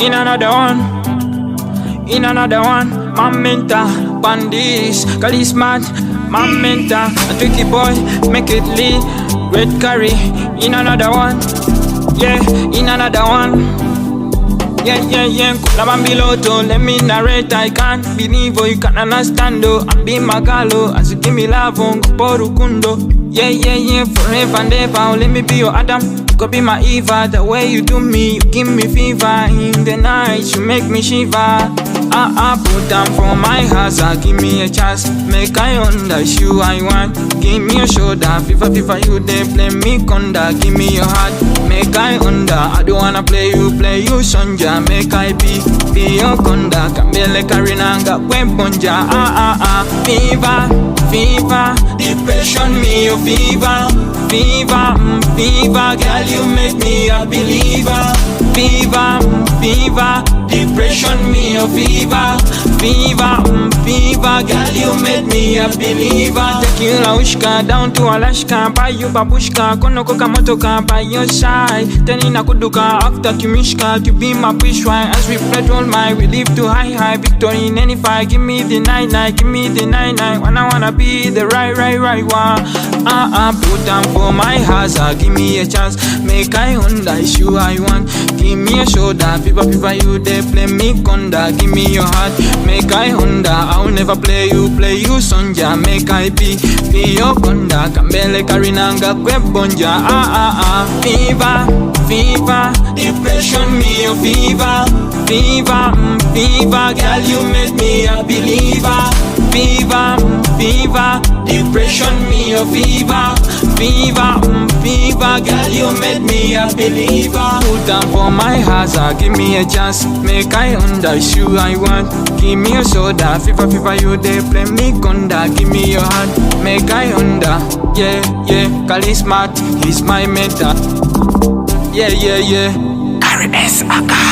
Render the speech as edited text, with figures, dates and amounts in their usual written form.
in another one, in another one. My mentor, bandits, charisma, my mentor, a tricky boy, make it lead. Red curry, in another one, yeah, in another one. Yeah, Kula Bambiloto, let me narrate. I can't believe you can't understand. I be Magalo, as you give me love on Porukundo. Yeah, forever and ever, let me be your Adam. You could be my Eva, the way you do me, you give me fever. In the night, you make me shiver. Put down for my house, give me a chance. Make I on the shoe I want. Give me your shoulder, FIFA, you they play me conda. Give me your heart, make I under. I don't wanna play you sonja. Make I be your conda. Kambele karinanga, wemponja. Fever, depression me your fever. Fever, girl you make me a believer. Fever, depression me your fever. Fever, girl you made me a believer. Tequila ushka down to Alaska, buy you babushka, kono koka motoka by your side. Tenina kuduka after kimishka to be my wish wine. As we petrol my, we live to high victory in any fight. Give me the night, give me the night. Wanna be the right one. Put down for my house, give me a chance. Make I on the shoe I want. Give me a shoulder, FIFA, you they play me conda. Give me your heart, make I Honda. I'll never play you sonja. Make I be your conda. Kambele karinanga kwebonja. Fever, depression me your fever. Fever, girl you made me a believer. Fever, depression me your fever. Fever, girl you made me a believer. Put down for my house, give me a chance. Make I on the shoe I want. Give me your shoulder, FIFA, you they play me conda. Give me your hand, make I under. Yeah, charisma, he's my mentor. Yeah. RS Aka.